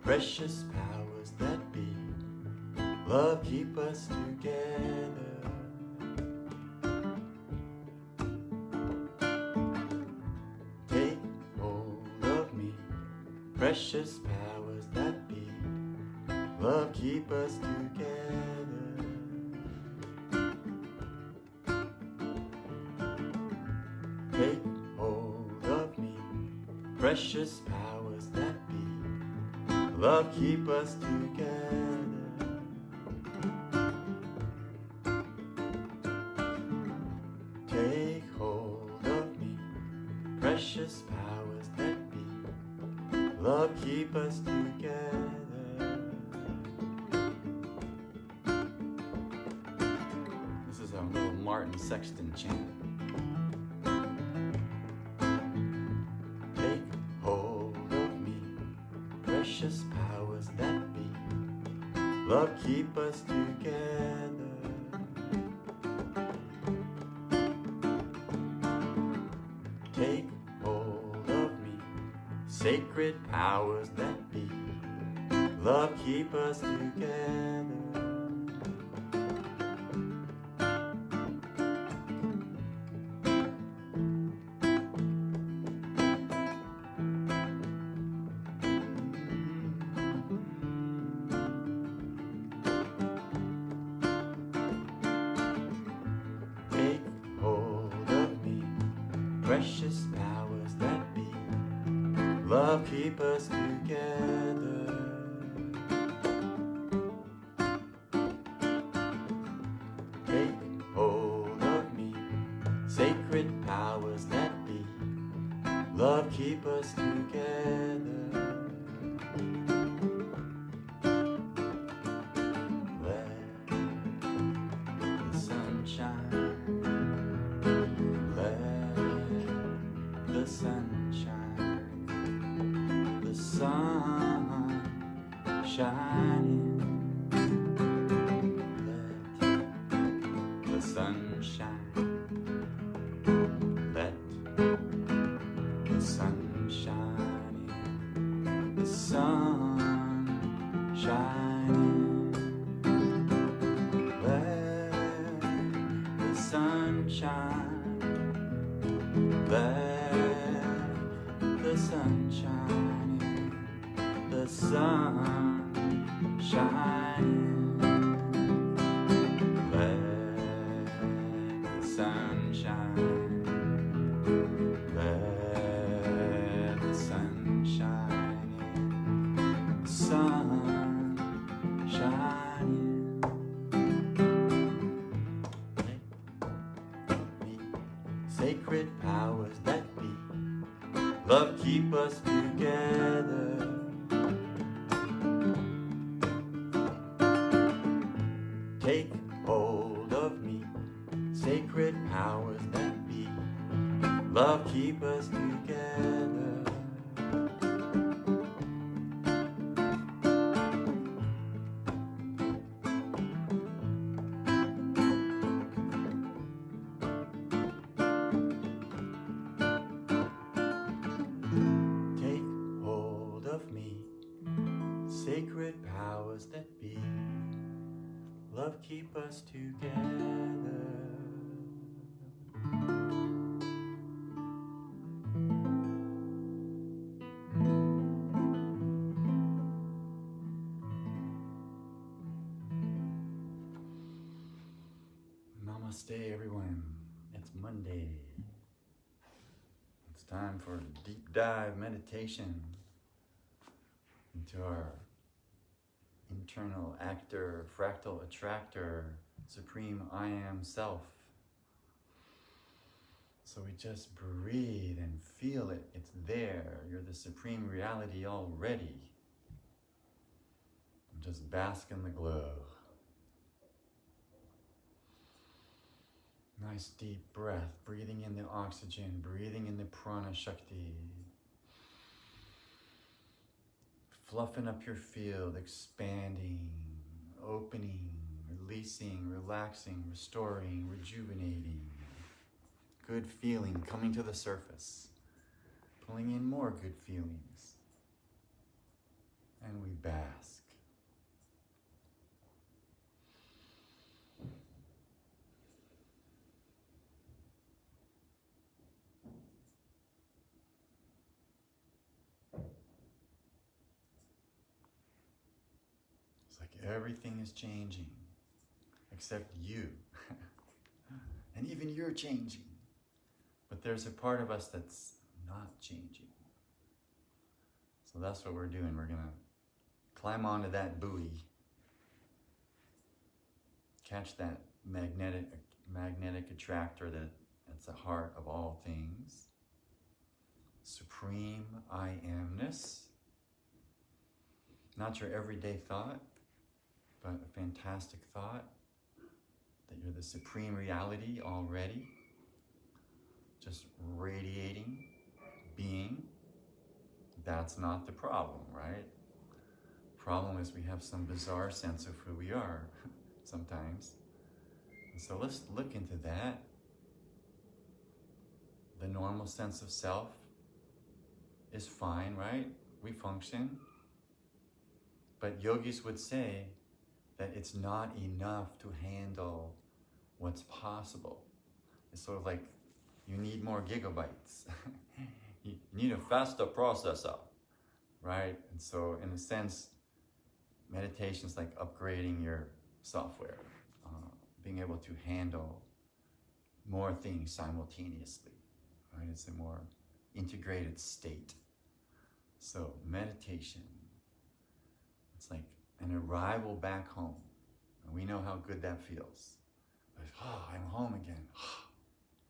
precious powers that be. Love, keep us together. Take hold of me, precious powers that be. Love, keep us together. Take hold of me, precious powers that be. Love, keep us together. Take hold of me, precious powers that be. Love, keep us together. This is a little Martin Sexton chant. Take hold of me, precious powers that be. Love, keep us together. Take hold of me, sacred powers that be. Love, keep us together. Take hold of me, precious powers that be. Love, keep us together. Take hold of me, sacred powers that be. Love, keep us together. Let the sun shine. Let the sun shine. The sun shining. Let the sun shine. Let the sun shine. The sun shining. Let the sun shine. Let the sun shine. The sun shining. Let the sun shine. Let the sun shine. The sun shining. Sacred powers that be. Love, keep us together. Take hold of me, sacred powers that be. Love, keep us together. Take hold of me, sacred powers that be. Love, keep us together. Namaste, everyone. It's Monday. It's time for a deep dive meditation into our internal actor, fractal attractor, supreme I am self. So we just breathe and feel it. It's there. You're the supreme reality already. Just bask in the glow. Nice deep breath, breathing in the oxygen, breathing in the prana shakti. Fluffing up your field, expanding, opening, releasing, relaxing, restoring, rejuvenating. Good feeling coming to the surface, pulling in more good feelings. And we It's like everything is changing except you. And even you're changing. But there's a part of us that's not changing. So that's what we're doing. We're going to climb onto that buoy, catch that magnetic attractor that's the heart of all things. Supreme I amness. Not your everyday thought, but a fantastic thought that you're the supreme reality already, just radiating, being. That's not the problem, right? Problem is we have some bizarre sense of who we are sometimes. And so let's look into that. The normal sense of self is fine, right? We function. But yogis would say that it's not enough to handle what's possible. It's sort of like you need more gigabytes. You need a faster processor, right? And so in a sense, meditation is like upgrading your software, being able to handle more things simultaneously, right? It's a more integrated state. So meditation, it's like an arrival back home. And we know how good that feels. Like, oh, I'm home again,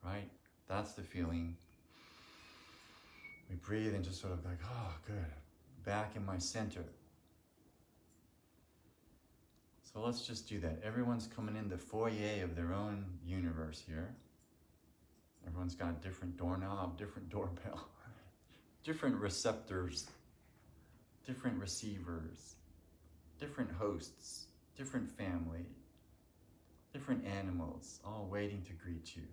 right? That's the feeling. We breathe and just sort of like, oh, good. Back in my center. So let's just do that. Everyone's coming in the foyer of their own universe here. Everyone's got a different doorknob, different doorbell, different receptors, different receivers, different hosts, different family, different animals, all waiting to greet you.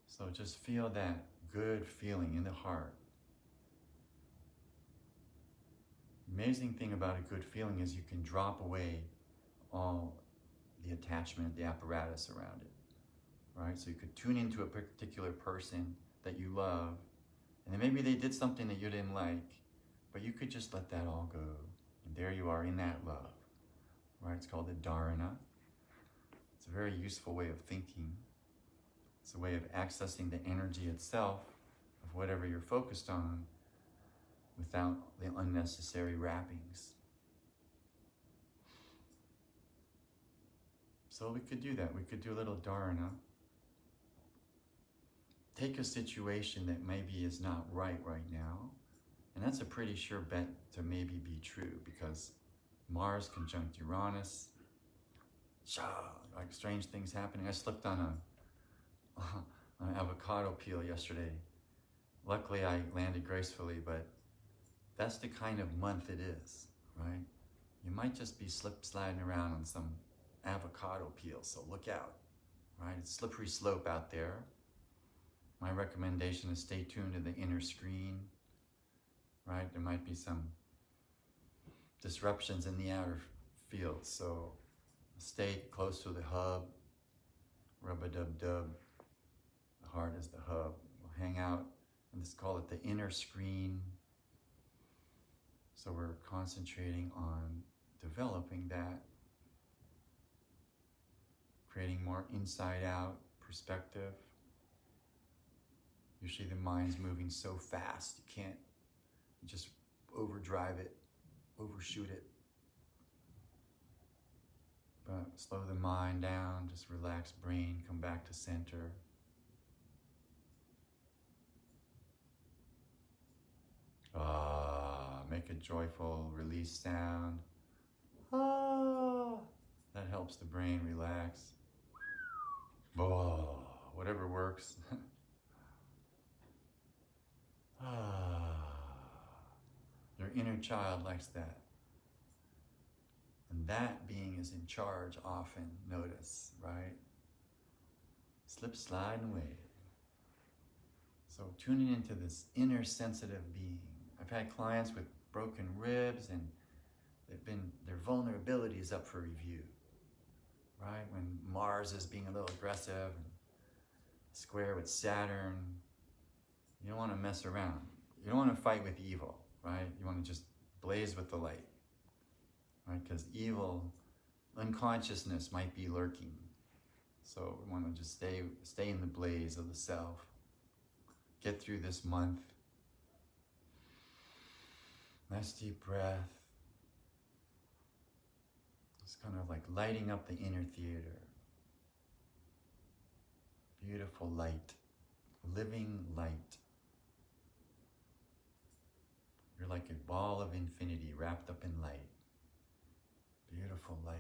So just feel that good feeling in the heart. The amazing thing about a good feeling is you can drop away all the attachment, the apparatus around it, right? So you could tune into a particular person that you love, and then maybe they did something that you didn't like, but you could just let that all go. And there you are in that love, right? It's called the dharana. It's a very useful way of thinking. It's a way of accessing the energy itself of whatever you're focused on without the unnecessary wrappings. So we could do that. We could do a little dharana. Take a situation that maybe is not right now, and that's a pretty sure bet to maybe be true because Mars conjunct Uranus, like strange things happening. I slipped on an avocado peel yesterday. Luckily I landed gracefully, but that's the kind of month it is, right? You might just be sliding around on some avocado peel, so look out, right? It's slippery slope out there. My recommendation is stay tuned to the inner screen, right? There might be some disruptions in the outer field, so stay close to the hub, rub-a-dub-dub. The heart is the hub. We'll hang out and just call it the inner screen. So we're concentrating on developing that, creating more inside-out perspective. Usually the mind's moving so fast, you just overdrive it, overshoot it. But slow the mind down, just relax brain, come back to center. Make a joyful release sound. That helps the brain relax. Whatever works. Your inner child likes that. And that being is in charge often, notice, right? Slip, slide, and wave. So tuning into this inner sensitive being. I've had clients with broken ribs and their vulnerability is up for review, right? When Mars is being a little aggressive and square with Saturn, you don't want to mess around. You don't want to fight with evil, right? You want to just blaze with the light. right? Because evil, unconsciousness might be lurking. So we want to just stay in the blaze of the self. Get through this month. Nice deep breath. Just kind of like lighting up the inner theater. Beautiful light, living light. You're like a ball of infinity wrapped up in light. Beautiful light.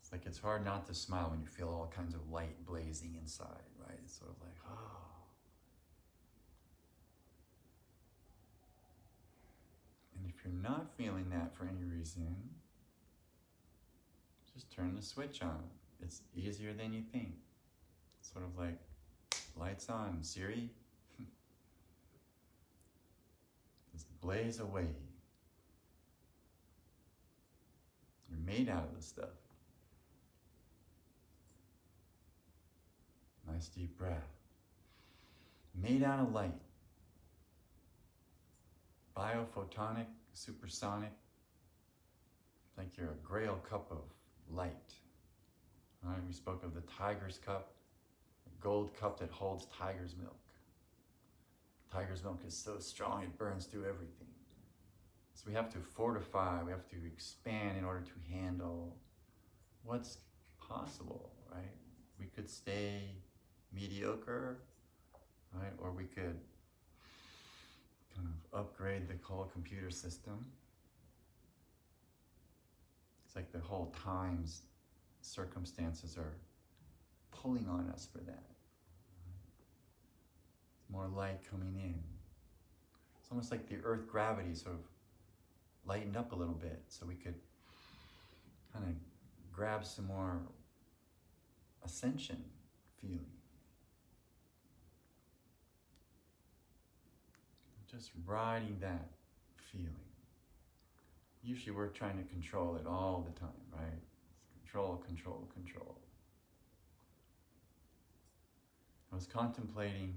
It's like it's hard not to smile when you feel all kinds of light blazing inside, right? It's sort of like, oh. And if you're not feeling that for any reason, just turn the switch on. It's easier than you think. It's sort of like, lights on, Siri. Just blaze away. You're made out of this stuff. Nice deep breath. Made out of light. Biophotonic, supersonic. Like you're a grail cup of light. All right, we spoke of the tiger's cup, the gold cup that holds tiger's milk. Tiger's milk is so strong it burns through everything. So we have to fortify, we have to expand in order to handle what's possible, right? We could stay mediocre, right? Or we could kind of upgrade the whole computer system. It's like the whole times, circumstances are pulling on us for that. More light coming in. It's almost like the earth gravity sort of lightened up a little bit so we could kind of grab some more ascension feeling. Just riding that feeling. Usually we're trying to control it all the time, right? It's control, control, control. I was contemplating,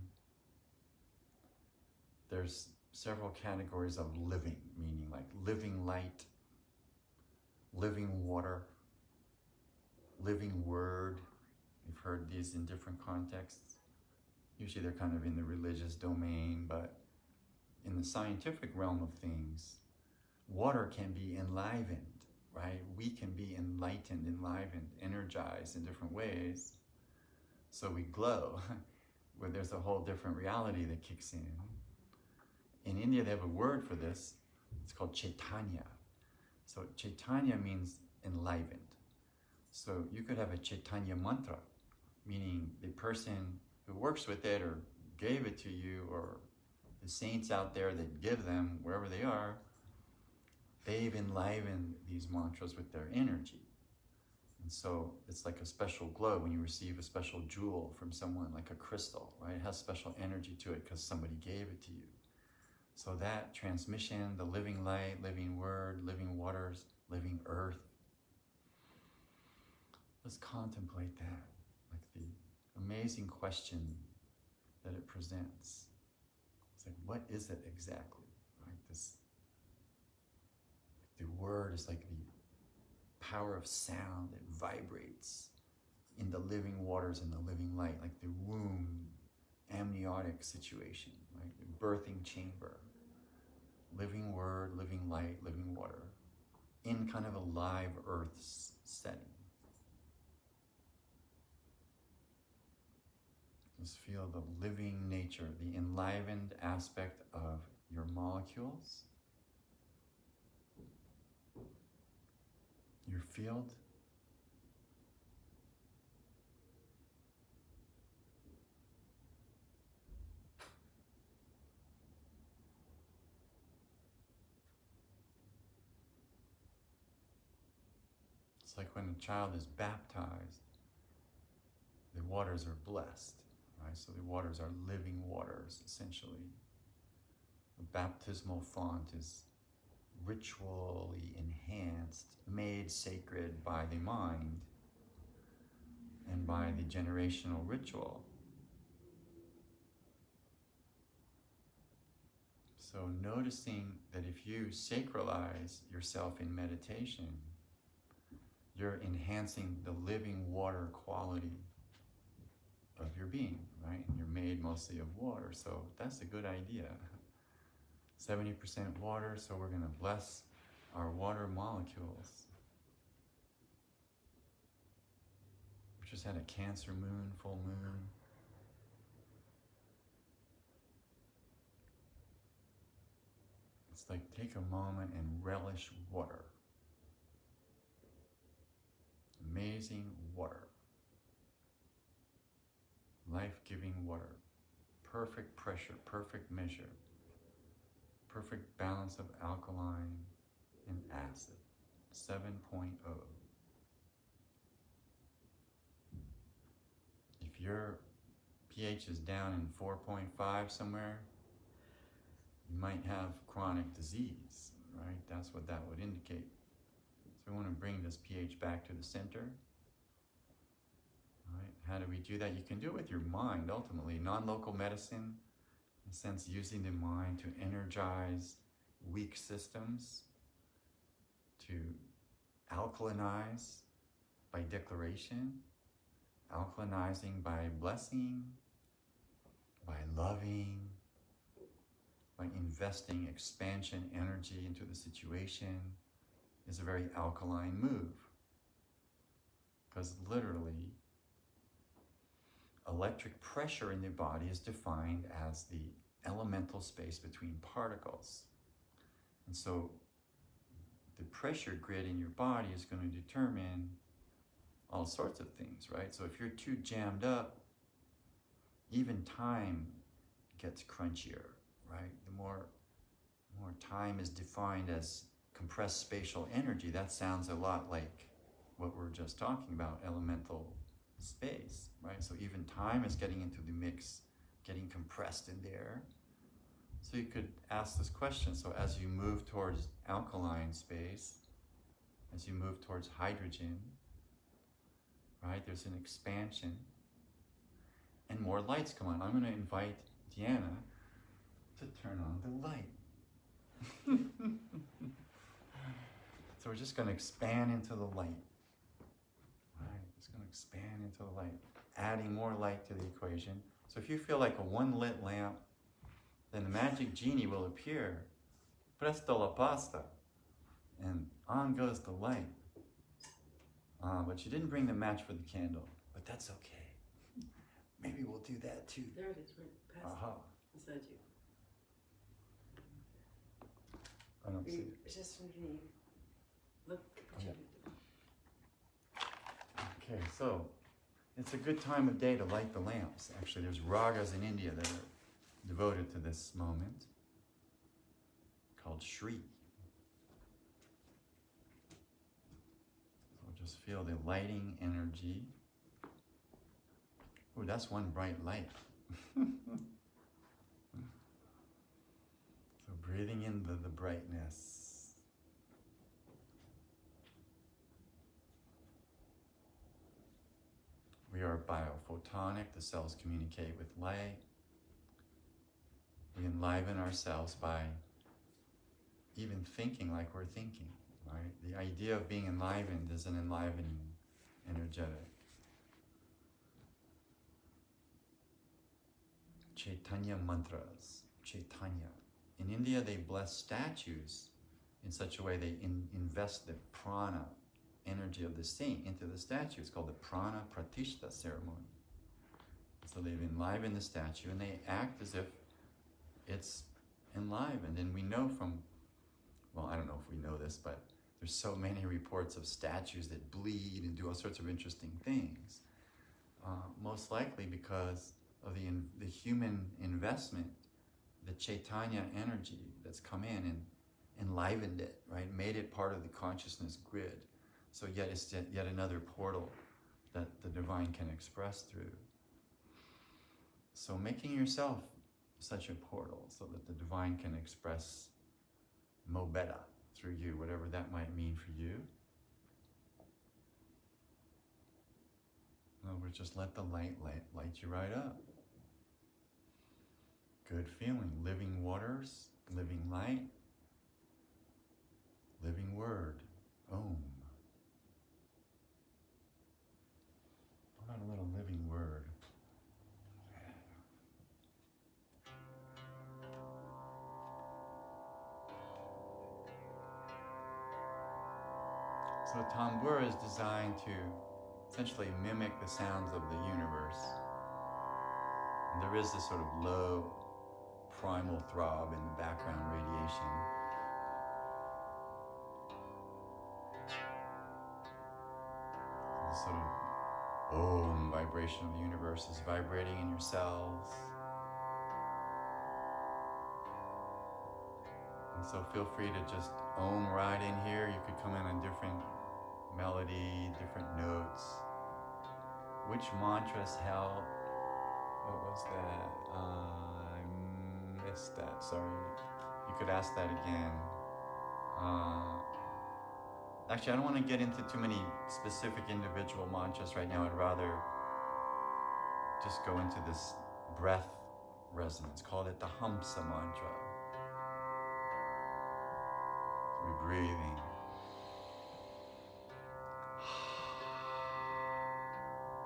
there's several categories of living, meaning like living light, living water, living word. We've heard these in different contexts. Usually they're kind of in the religious domain, but in the scientific realm of things, water can be enlivened, right? We can be enlightened, enlivened, energized in different ways. So we glow, where there's a whole different reality that kicks in. In India, they have a word for this. It's called Chaitanya. So Chaitanya means enlivened. So you could have a Chaitanya mantra, meaning the person who works with it or gave it to you, or the saints out there that give them, wherever they are, they've enlivened these mantras with their energy. And so it's like a special glow when you receive a special jewel from someone, like a crystal, right? It has special energy to it because somebody gave it to you. So that transmission, the living light, living word, living waters, living earth, let's contemplate that, like the amazing question that it presents. It's like, what is it exactly? Right? This, the word is like the power of sound that vibrates in the living waters and the living light, like the womb, amniotic situation, right? The birthing chamber. Living word, living light, living water, in kind of a live earth setting. Just feel the living nature, the enlivened aspect of your molecules, your field, it's like when a child is baptized, the waters are blessed, right? So the waters are living waters, essentially. The baptismal font is ritually enhanced, made sacred by the mind. and by the generational ritual. So noticing that if you sacralize yourself in meditation, you're enhancing the living water quality of your being, right? And you're made mostly of water, so that's a good idea. 70% water, so we're going to bless our water molecules. We just had a Cancer moon, full moon. It's like take a moment and relish water. Amazing water. Life-giving water. Perfect pressure, perfect measure. Perfect balance of alkaline and acid. 7.0. If your pH is down in 4.5 somewhere, you might have chronic disease, right? That's what that would indicate. So we want to bring this pH back to the center. Right? How do we do that? You can do it with your mind, ultimately. Non-local medicine, in a sense, using the mind to energize weak systems, to alkalinize by declaration, alkalinizing by blessing, by loving, by investing expansion energy into the situation, is a very alkaline move. Because literally, electric pressure in the body is defined as the elemental space between particles. And so the pressure grid in your body is going to determine all sorts of things, right? So if you're too jammed up, even time gets crunchier, right? The more time is defined as compressed spatial energy, that sounds a lot like what we're just talking about, elemental space, right? So even time is getting into the mix, getting compressed in there. So you could ask this question, so as you move towards alkaline space, as you move towards hydrogen, right, there's an expansion and more lights come on. I'm going to invite Deanna to turn on the light. So we're just going to expand into the light. Right, just going to expand into the light, adding more light to the equation. So if you feel like a one lit lamp, then the magic genie will appear. Presto la pasta. And on goes the light. But you didn't bring the match for the candle, but that's okay. Maybe we'll do that too. There it is, right past beside you. I don't see it. It's just underneath. Look, Yeah. Okay, so it's a good time of day to light the lamps. Actually, there's ragas in India that are devoted to this moment, called Shri. So just feel the lighting energy. Oh, that's one bright light. So breathing in the brightness. We are biophotonic, the cells communicate with light. We enliven ourselves by even thinking like we're thinking, right? The idea of being enlivened is an enlivening, energetic. Chaitanya mantras, Chaitanya. In India, they bless statues in such a way they invest the prana, energy of the saint, into the statue. It's called the prana pratishta ceremony. So they've enlivened the statue and they act as if it's enlivened. And we know from, well, I don't know if we know this, but there's so many reports of statues that bleed and do all sorts of interesting things. Most likely because of the human investment, the Chaitanya energy that's come in and enlivened it, right? Made it part of the consciousness grid. So yet it's yet another portal that the divine can express through. So making yourself such a portal so that the divine can express Mobetta through you, whatever that might mean for you. Well, Or just let the light you right up. Good feeling. Living waters, living light, living word. Om. What about a little living word? So tambura is designed to essentially mimic the sounds of the universe. And there is this sort of low primal throb in the background radiation. This sort of Om vibration of the universe is vibrating in your cells. And so feel free to just Om right in here. You could come in a different melody, different notes. Which mantras help? What was that? I missed that, sorry. You could ask that again. Actually, I don't want to get into too many specific individual mantras right now. I'd rather just go into this breath resonance. Call it the Hamsa mantra. So we're breathing.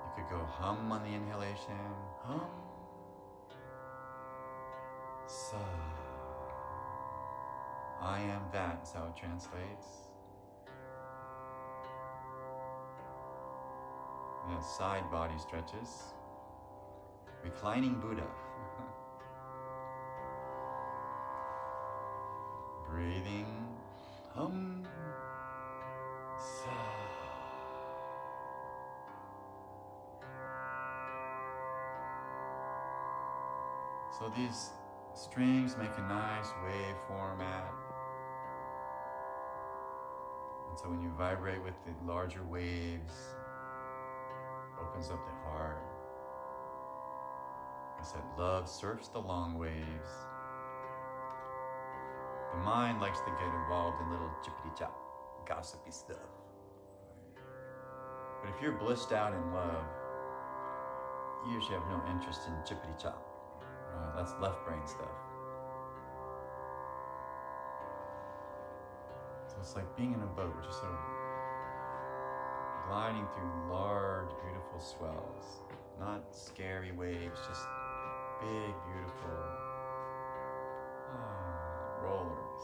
You could go hum on the inhalation. Hum. Sa. I am that is how it translates. Yeah, side body stretches. Reclining Buddha. Breathing. Hum. Sa. So these strings make a nice wave format. And so when you vibrate with the larger waves, opens up the heart. I said, love surfs the long waves. The mind likes to get involved in little chippity-chop, gossipy stuff. But if you're blissed out in love, you usually have no interest in chippity-chop. That's left brain stuff. So it's like being in a boat, just sort of gliding through large, beautiful swells. Not scary waves, just big, beautiful rollers.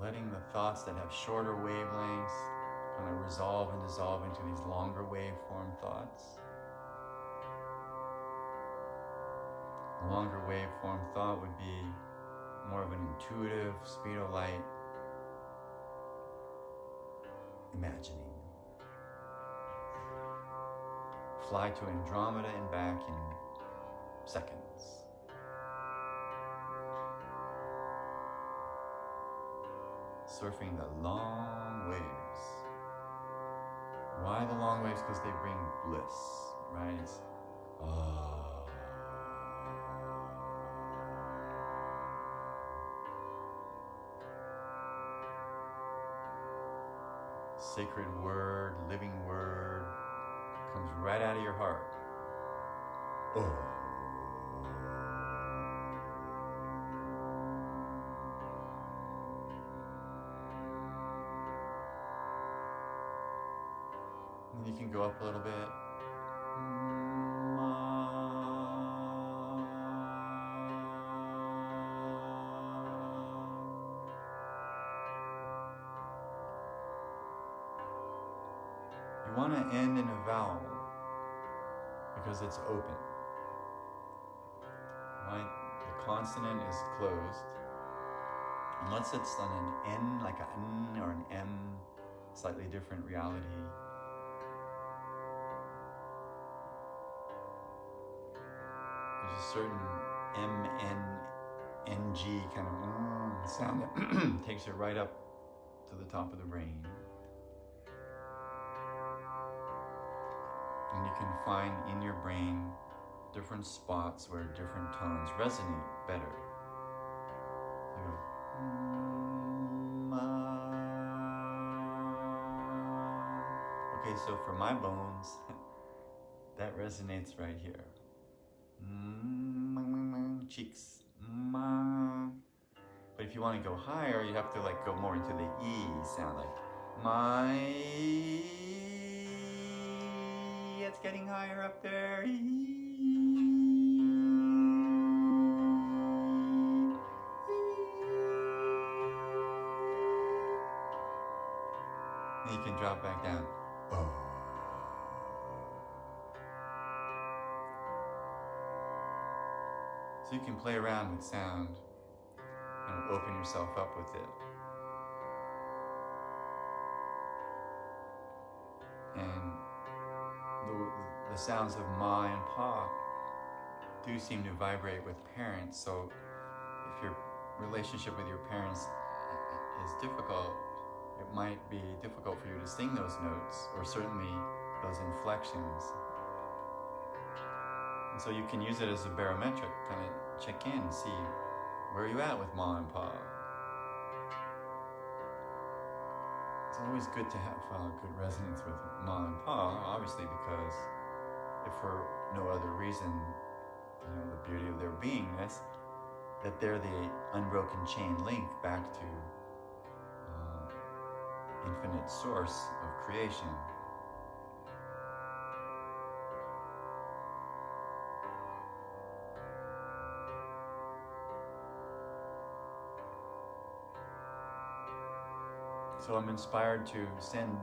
Letting the thoughts that have shorter wavelengths kind of resolve and dissolve into these longer waveform thoughts. A longer waveform thought would be more of an intuitive, speedo-light imagining. Fly to Andromeda and back in seconds. Surfing the long waves. Why the long waves? Because they bring bliss, right? It's sacred word, living word, comes right out of your heart. And you can go up a little bit. You want to end in a vowel because it's open. Right? The consonant is closed. Unless it's on an N, like an N or an M, slightly different reality. There's a certain M, N, N, G kind of sound that takes it right up to the top of the brain. And you can find in your brain different spots where different tones resonate better. So you go, Okay, so for my bones, that resonates right here. Cheeks. But if you want to go higher, you have to like go more into the E sound, like my. It's getting higher up there. Then you can drop back down. So you can play around with sound and open yourself up with it. And the sounds of Ma and Pa do seem to vibrate with parents. So if your relationship with your parents is difficult, it might be difficult for you to sing those notes, or certainly those inflections. And so you can use it as a barometric, kind of check in and see where are you at with Ma and Pa. It's always good to have good resonance with Ma and Pa, obviously, because if for no other reason, the beauty of their beingness, that they're the unbroken chain link back to infinite source of creation. So I'm inspired to send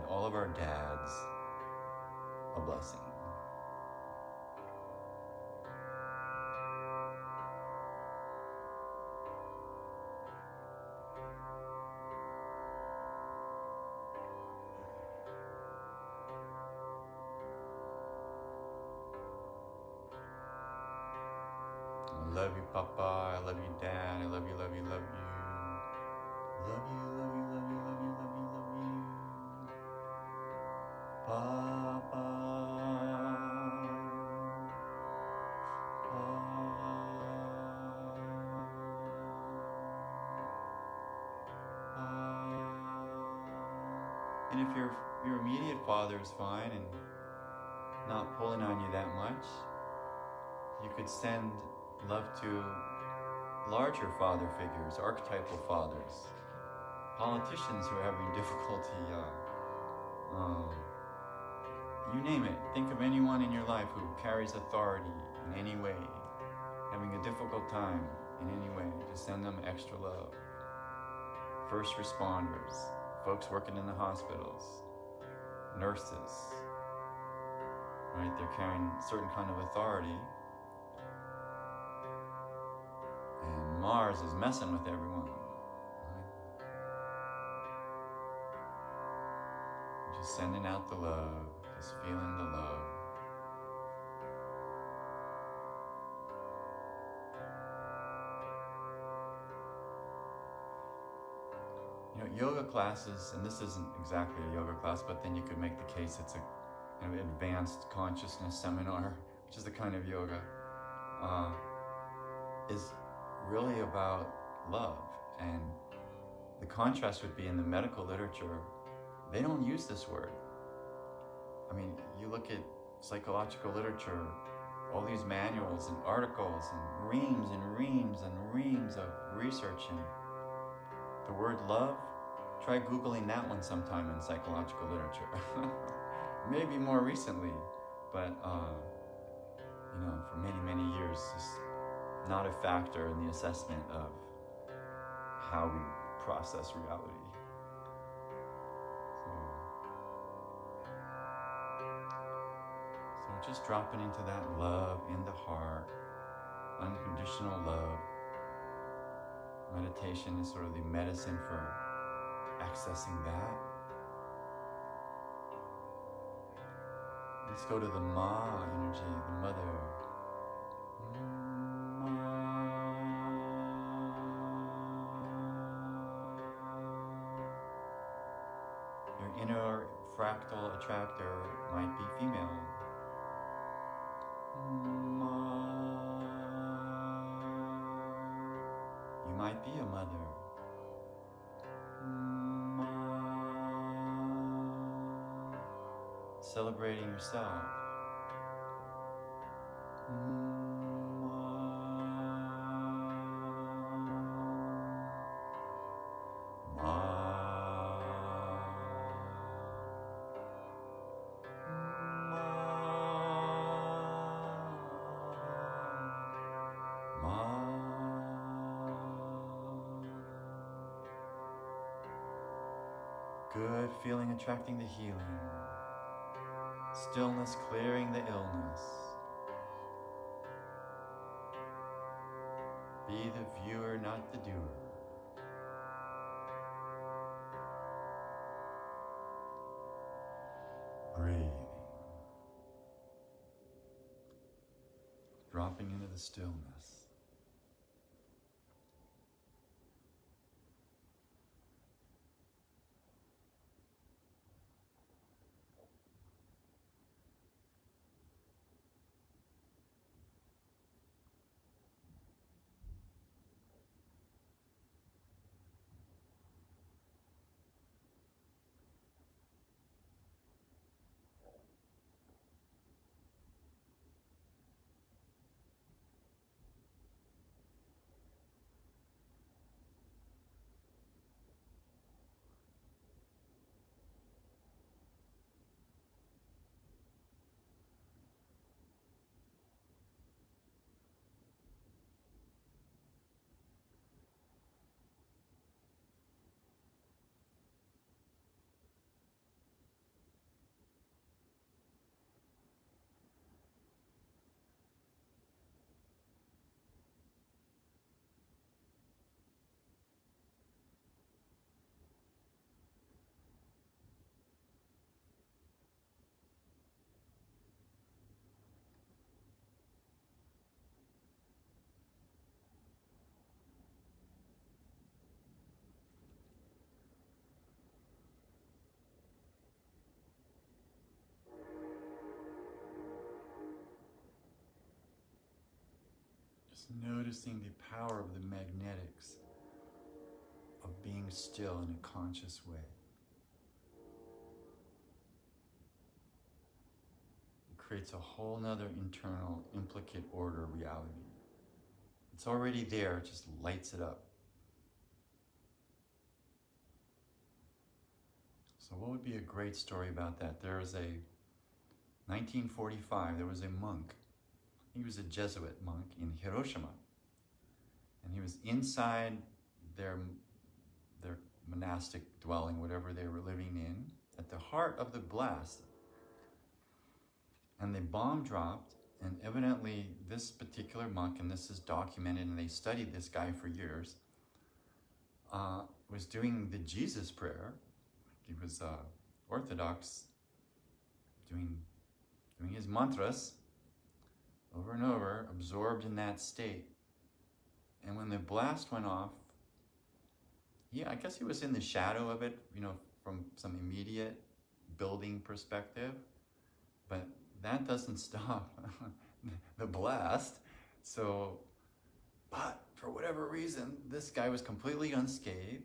all of our dads, a blessing. I love you, Papa. I love you, Dad. I love you, love you, love you. Love you, love you, love you, love you, love you, love you. Papa. And if your immediate father is fine and not pulling on you that much, you could send love to larger father figures, archetypal fathers, politicians who are having difficulty, you name it. Think of anyone in your life who carries authority in any way, having a difficult time in any way. Just send them extra love. First responders, folks working in the hospitals, nurses, right? They're carrying a certain kind of authority. And Mars is messing with everyone. Right? Just sending out the love, just feeling the love. Yoga classes, and this isn't exactly a yoga class, but then you could make the case it's a advanced consciousness seminar, which is the kind of yoga, is really about love. And the contrast would be in the medical literature, they don't use this word. I mean, you look at psychological literature, all these manuals and articles and reams and reams and reams of research, and the word love, try Googling that one sometime in psychological literature. Maybe more recently, but for many, many years, just not a factor in the assessment of how we process reality. So just dropping into that love in the heart, unconditional love. Meditation is sort of the medicine for accessing that. Let's go to the Ma energy, the mother. Your inner fractal attractor might be female. You might be a mother. celebrating yourself. Good feeling attracting the healing. Stillness clearing the illness. Be the viewer, not the doer. Breathing. Dropping into the stillness. Just noticing the power of the magnetics of being still in a conscious way. It creates a whole nother internal implicate order reality. It's already there, it just lights it up. So what would be a great story about that? There was a 1945, there was a monk. He was a Jesuit monk in Hiroshima. And he was inside their monastic dwelling, whatever they were living in, at the heart of the blast. And the bomb dropped, and evidently this particular monk, and this is documented, and they studied this guy for years, was doing the Jesus prayer. He was Orthodox, doing his mantras over and over, absorbed in that state. And when the blast went off, I guess he was in the shadow of it, from some immediate building perspective, but that doesn't stop the blast. So, but for whatever reason, this guy was completely unscathed,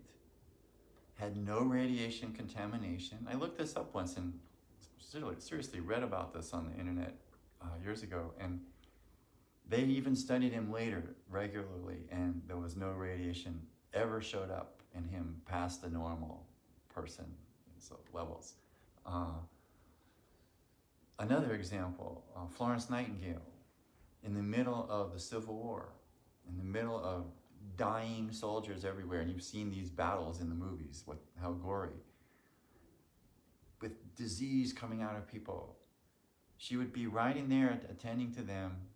had no radiation contamination. I looked this up once and seriously read about this on the internet years ago, and they even studied him later regularly, and there was no radiation ever showed up in him past the normal person levels. Another example, Florence Nightingale, in the middle of the Civil War, in the middle of dying soldiers everywhere, and you've seen these battles in the movies, how gory, with disease coming out of people. She would be right in there attending to them,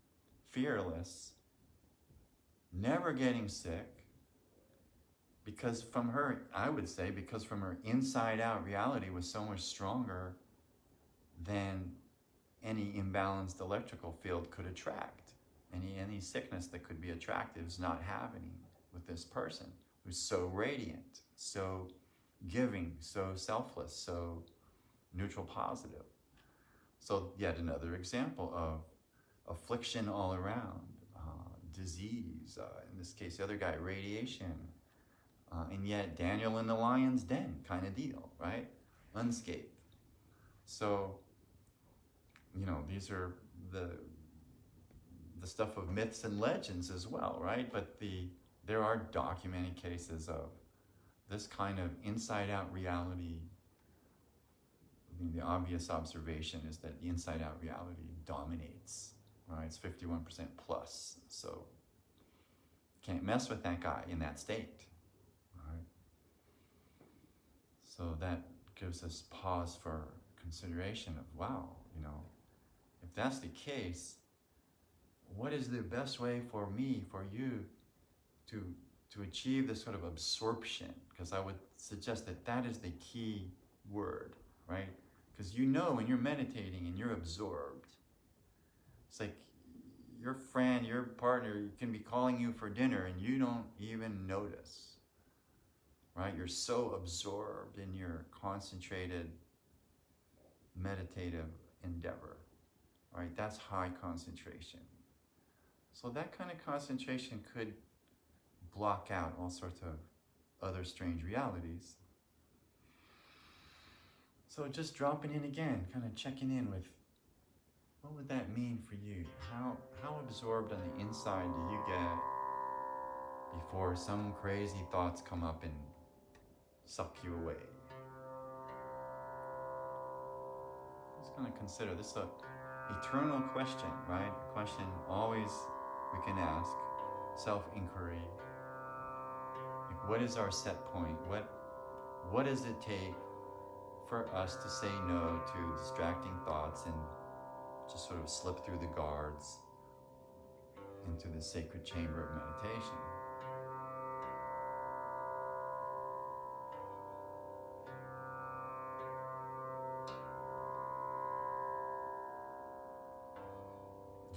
fearless, never getting sick, because from her inside out reality was so much stronger than any imbalanced electrical field could attract. Any sickness that could be attractive is not happening with this person who's so radiant, so giving, so selfless, so neutral positive. So yet another example of affliction all around, disease, in this case the other guy, radiation, and yet Daniel in the lion's den kind of deal, right? Unscathed. So you know, these are the stuff of myths and legends as well, right? But there are documented cases of this kind of inside-out reality. I mean, the obvious observation is that the inside-out reality dominates, right? It's 51% plus, so can't mess with that guy in that state, right? So that gives us pause for consideration of, wow, you know, if that's the case, what is the best way for me, for you, to achieve this sort of absorption? Because I would suggest that that is the key word, right? Because you know when you're meditating and you're absorbed, it's like your friend, your partner can be calling you for dinner and you don't even notice, right? You're so absorbed in your concentrated meditative endeavor, right? That's high concentration. So that kind of concentration could block out all sorts of other strange realities. So just dropping in again, kind of checking in with, what would that mean for you? How absorbed on the inside do you get before some crazy thoughts come up and suck you away? Just kind of consider this an eternal question, right? A question always we can ask, self-inquiry. Like, what is our set point? What does it take for us to say no to distracting thoughts and just sort of slip through the guards into the sacred chamber of meditation?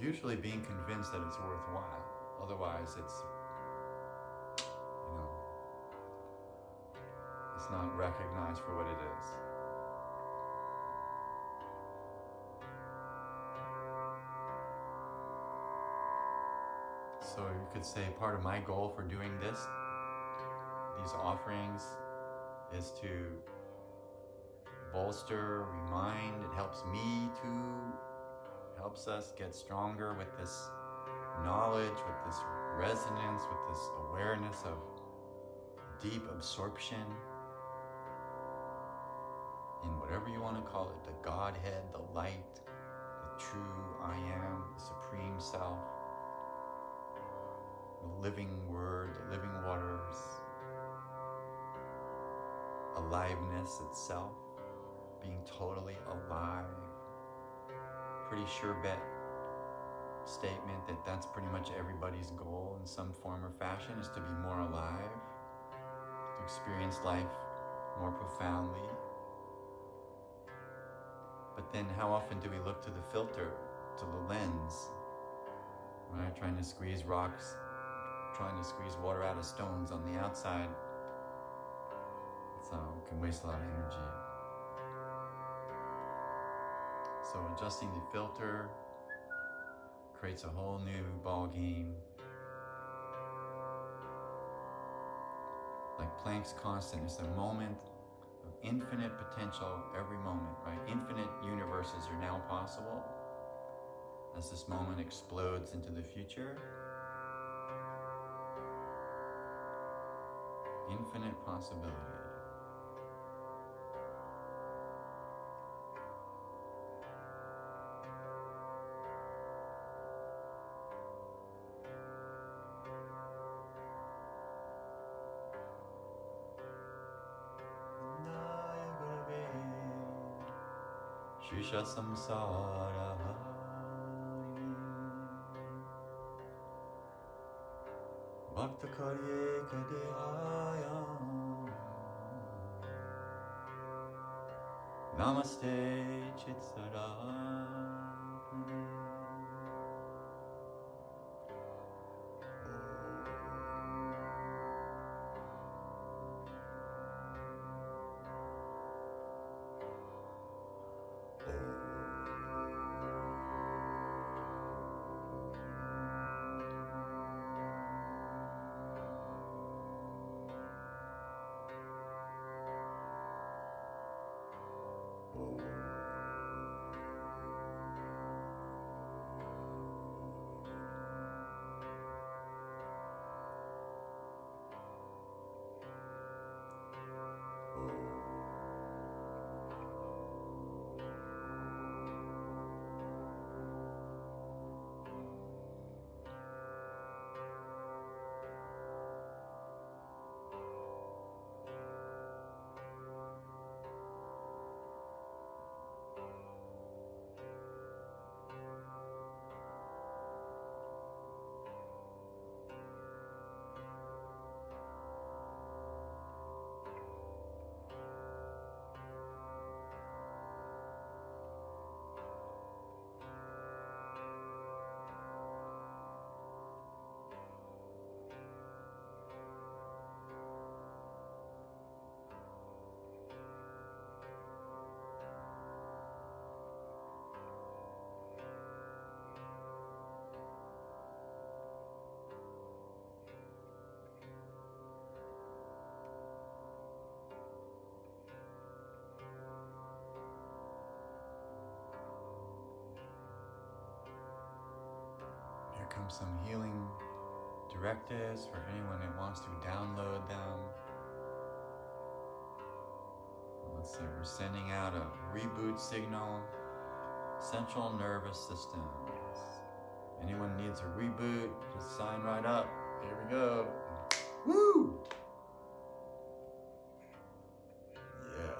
Usually being convinced that it's worthwhile. Otherwise it's, you know, it's not recognized for what it is. So you could say part of my goal for doing these offerings, is to bolster, remind, it helps me to, helps us get stronger with this knowledge, with this resonance, with this awareness of deep absorption in whatever you want to call it, the Godhead, the light, the true I am, the supreme self, the living word, the living waters, aliveness itself, being totally alive. Pretty sure bet statement that that's pretty much everybody's goal in some form or fashion, is to be more alive, to experience life more profoundly. But then how often do we look to the filter, to the lens, right? Trying to squeeze rocks, trying to squeeze water out of stones on the outside. So it can waste a lot of energy. So adjusting the filter creates a whole new ball game. Like Planck's constant, it's a moment of infinite potential every moment, right? Infinite universes are now possible as this moment explodes into the future. Infinite possibility. Shisha samsara bhakta karye kadehaya namaste chitsara. some healing directives for anyone that wants to download them. Let's see, we're sending out a reboot signal. Central nervous systems. Anyone needs a reboot, just sign right up. Here we go. Woo! Yeah.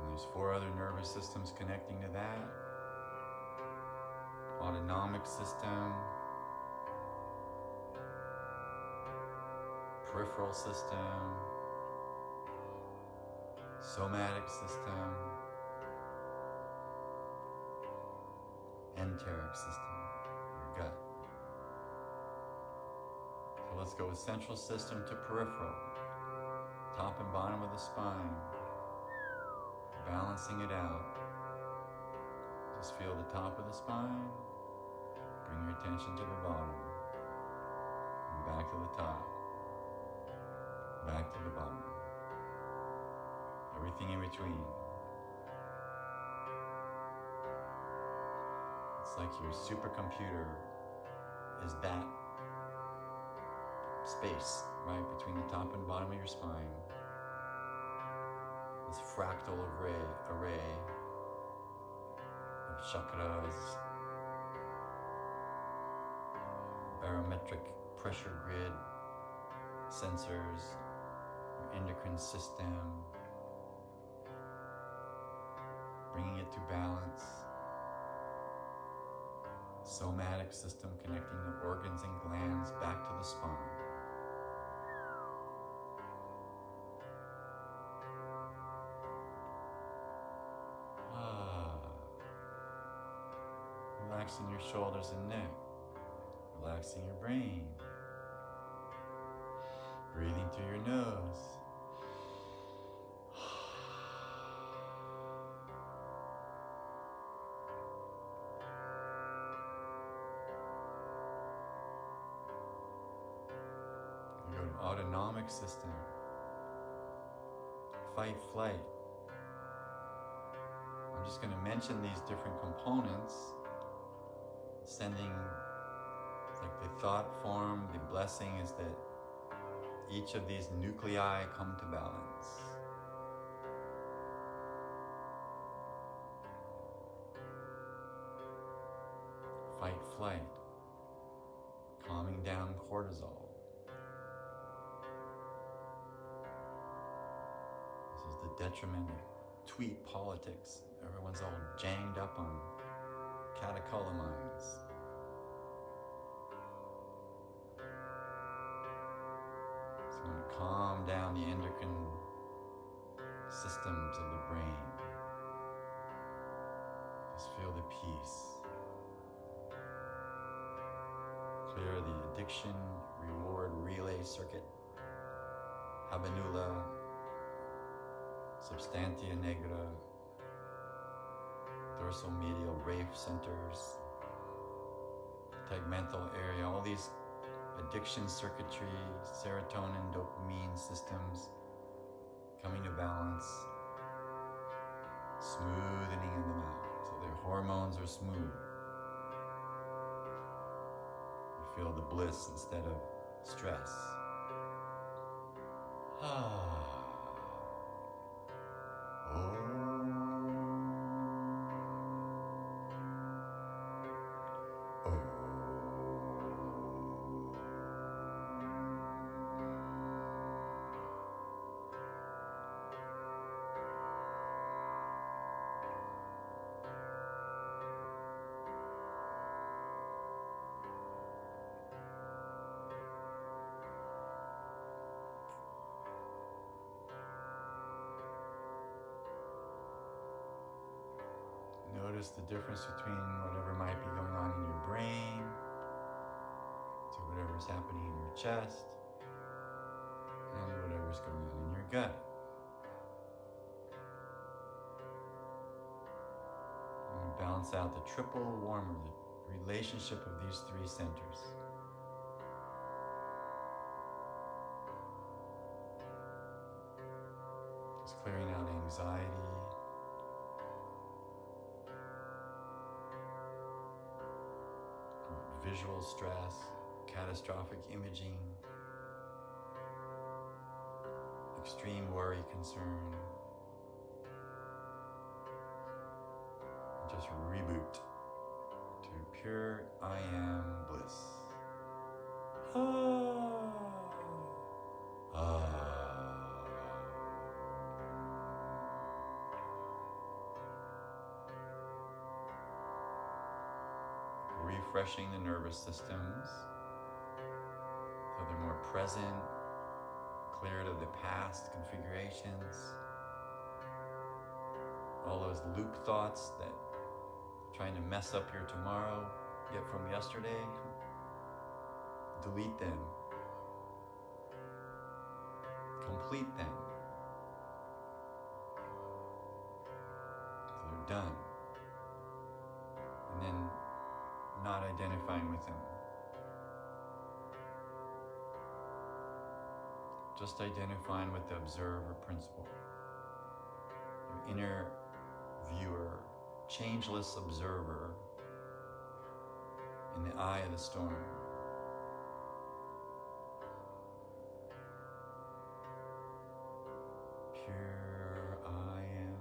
There's 4 other nervous systems connecting to that. Autonomic system, peripheral system, somatic system, enteric system, your gut. So let's go with central system to peripheral, top and bottom of the spine. Balancing it out. Just feel the top of the spine. Bring your attention to the bottom. And back to the top. Back to the bottom. Everything in between. It's like your supercomputer is that space, right, between the top and bottom of your spine. This fractal array of chakras, barometric pressure grid, sensors, your endocrine system, bringing it to balance, somatic system connecting the organs and glands back to the spine. Relaxing your shoulders and neck, relaxing your brain, breathing through your nose. You go to autonomic system, fight, flight. I'm just going to mention these different components. Sending, like the thought form, the blessing is that each of these nuclei come to balance. Fight, flight, calming down cortisol. This is the detriment of tweet politics. Everyone's all janged up on catecholamines. It's going to calm down the endocrine systems of the brain. Just feel the peace. Clear the addiction reward relay circuit, habenula, substantia nigra, dorsal medial Rafe centers, tegmental area, all these addiction circuitry, serotonin, dopamine systems coming to balance, smoothing them out so their hormones are smooth. You feel the bliss instead of stress. Notice the difference between whatever might be going on in your brain to whatever's happening in your chest and whatever's going on in your gut. balance out the triple warmer, the relationship of these three centers. Just clearing out anxiety, visual stress, catastrophic imaging, extreme worry, concern. Just reboot to pure I am bliss. Refreshing the nervous systems so they're more present, cleared of the past configurations, all those loop thoughts that trying to mess up your tomorrow yet from yesterday. Delete them. Complete them. So they're done. And then not identifying with them. Just identifying with the observer principle. Your inner viewer, changeless observer in the eye of the storm. Pure I am.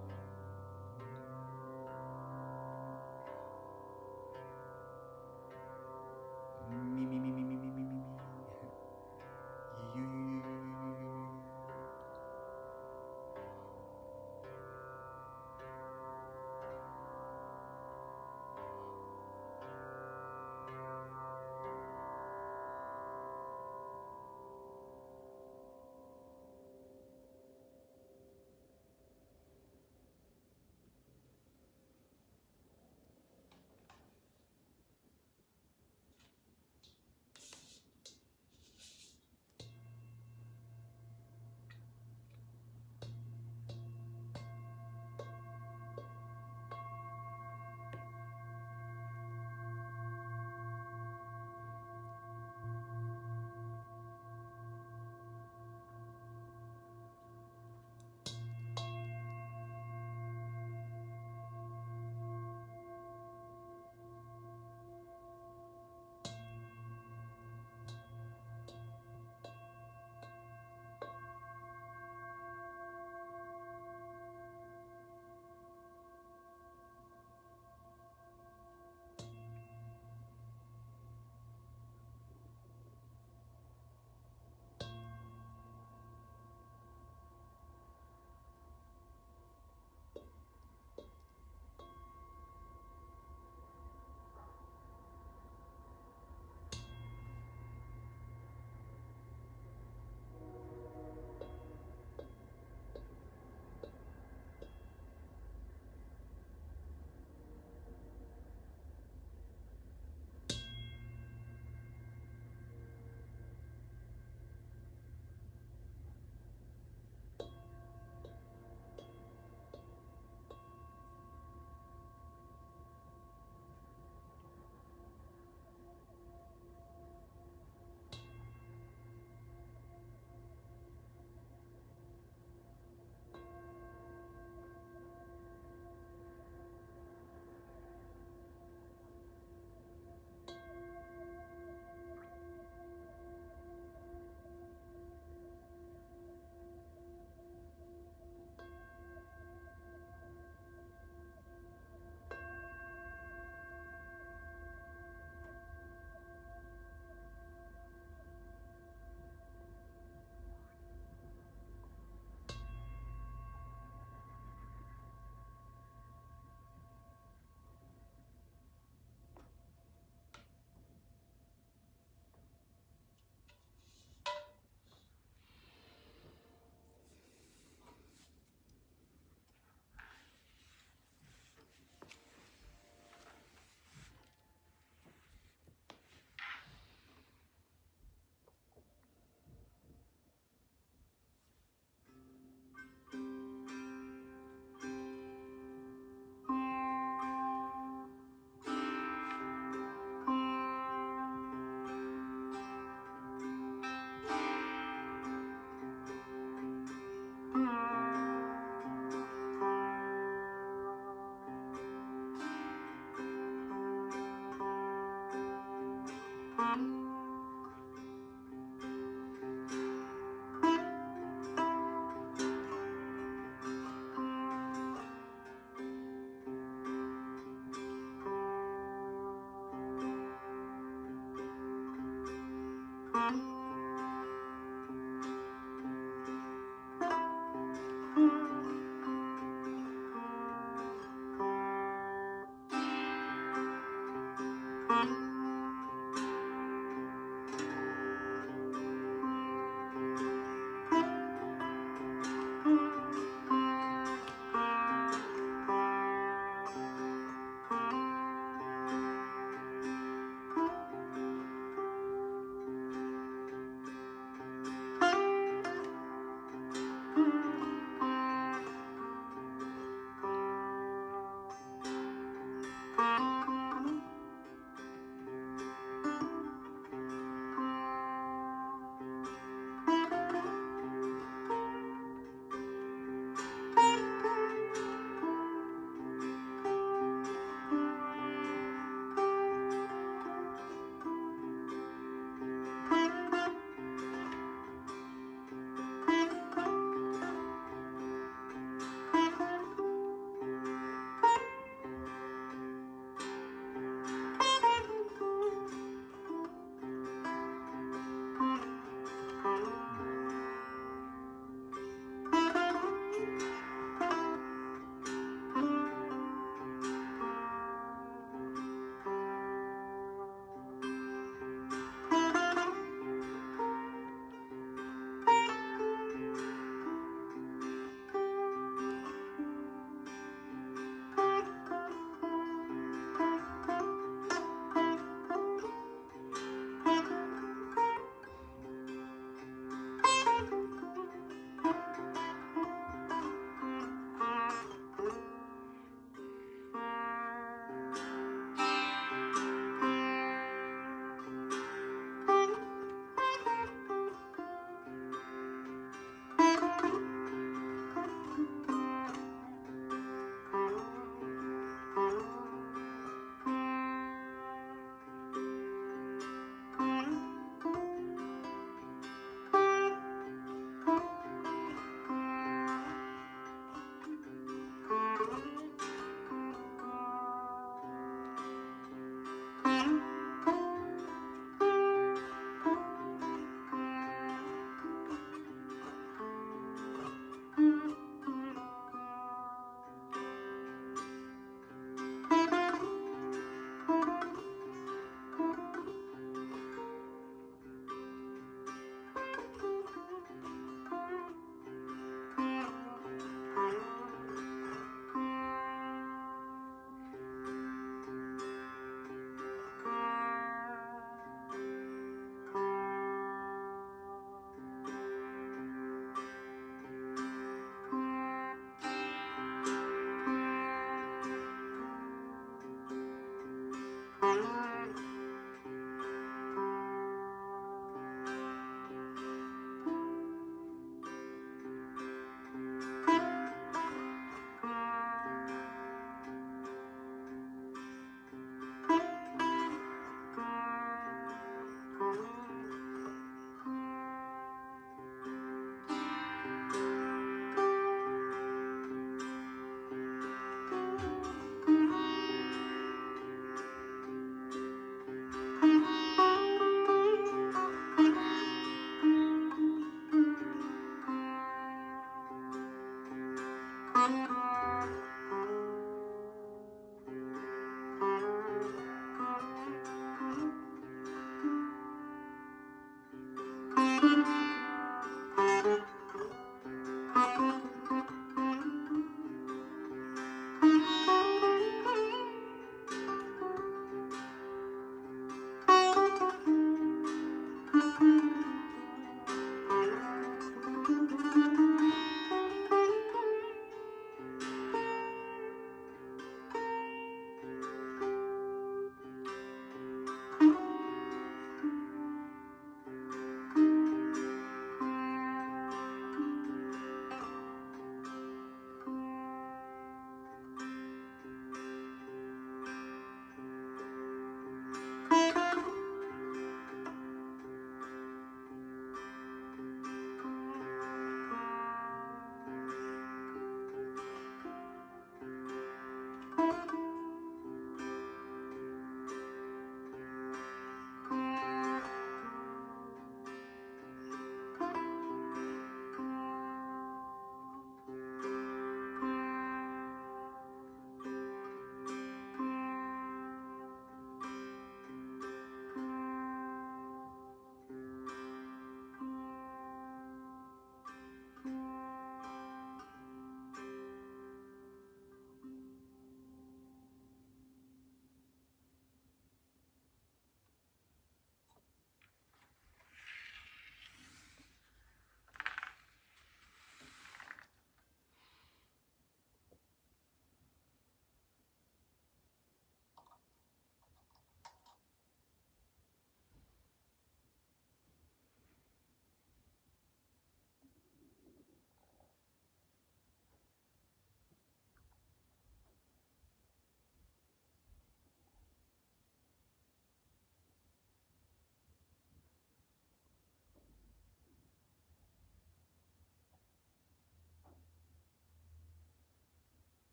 Me, me, me, me, me, me, me, me, me. You.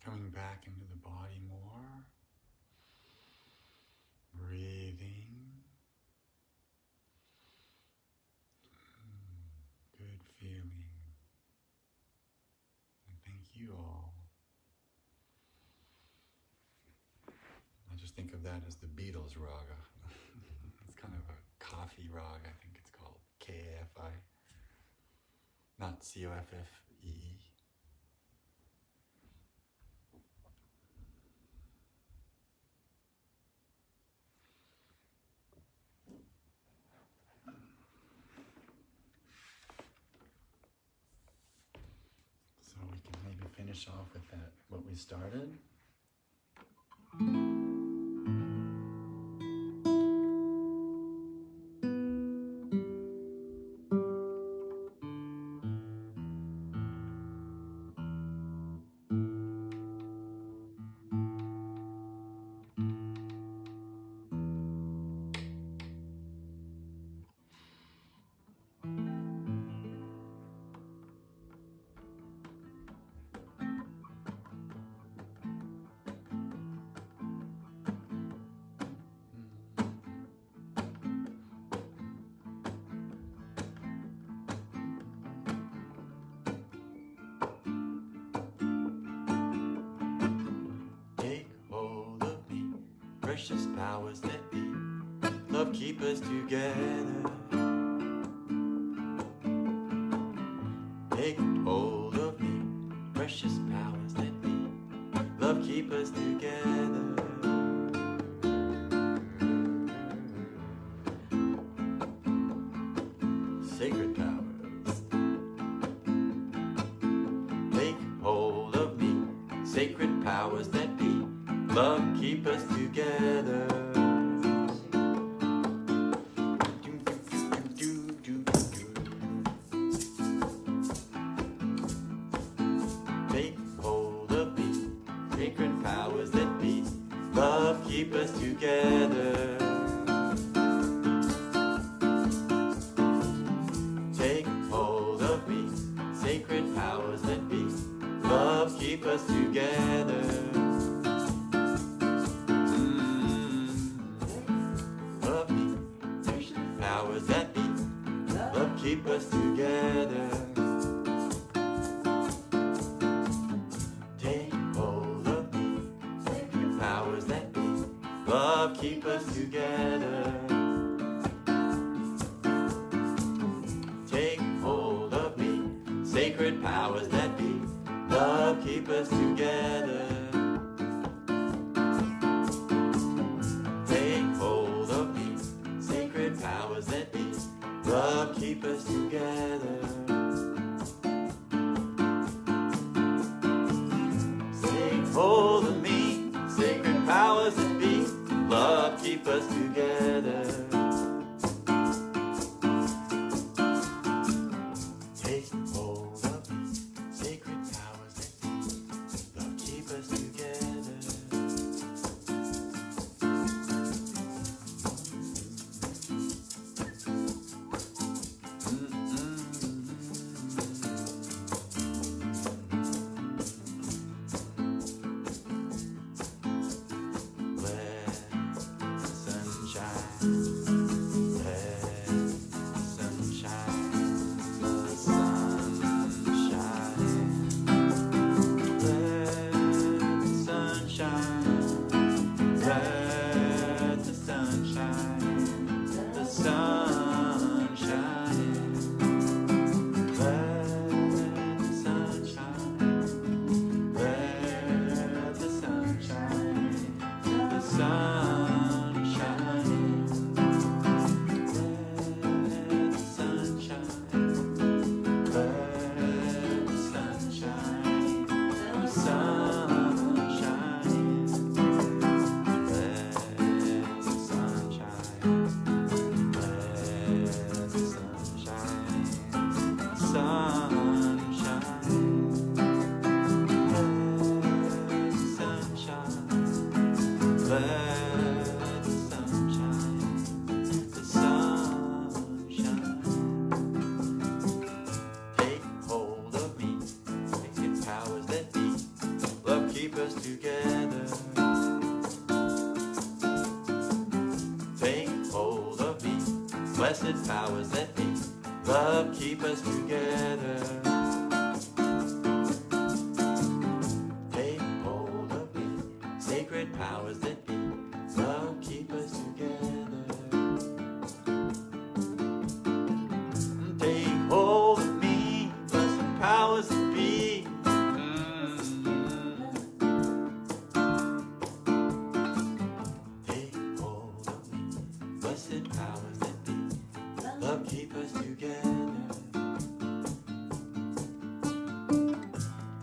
Coming back into the body more. Breathing. Good feeling. And thank you all. I just think of that as the Beatles raga. It's kind of a coffee raga, I think it's called. K-A-F-I. Not C-O-F-F-E-E. So we can maybe finish off with that, what we started. Precious powers that be, love keep us together. Take hold of me, precious powers that be, love keep us together. Sacred powers, take hold of me, sacred powers that be, love keep us together. Take hold of me, sacred powers that be, love keep us together. Take hold of me, sacred powers that be, love keep us together. Powers that be, love keep us together. Take hold of me, sacred powers that be, love keep us together. Take hold of me, sacred powers that be, love keep us together. Powers that be, love keep us together. Take hold of me, sacred powers that be, love keep us together. Take hold of me, sacred powers that be, love keep us together. blessed powers that be, love keep us together. Take hold of me, sacred powers that be, love keep us together. Take hold of me, blessed powers that be. Take hold of me, blessed powers that be, love keep us together.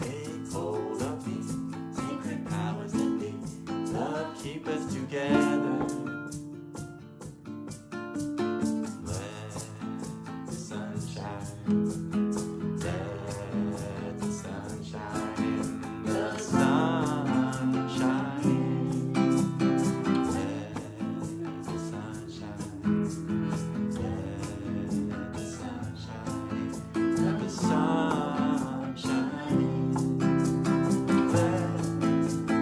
Take hold of me, sacred powers that be, love keep us together. Let the sun shine, let the sun shine, the sun shine, let the sun shine, let the sun shine, let the sun shine, let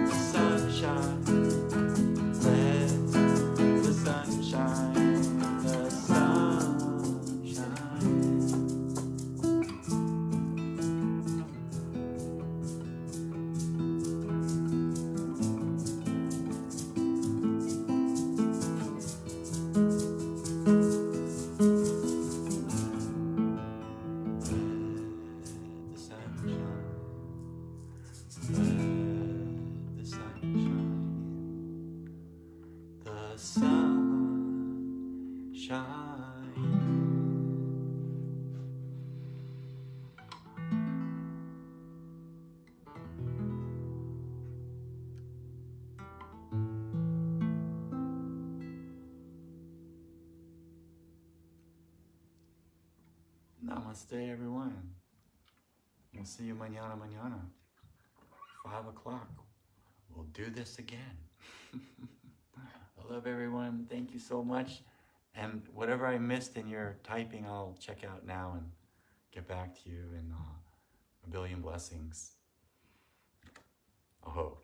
the sun shine, let the sun shine, the sun shine. The sun shine, the sun shine, the sun shine. Namaste, everyone. We'll see you mañana, 5 o'clock. We'll do this again. I love everyone. Thank you so much. And whatever I missed in your typing, I'll check out now and get back to you. And a billion blessings. Aho.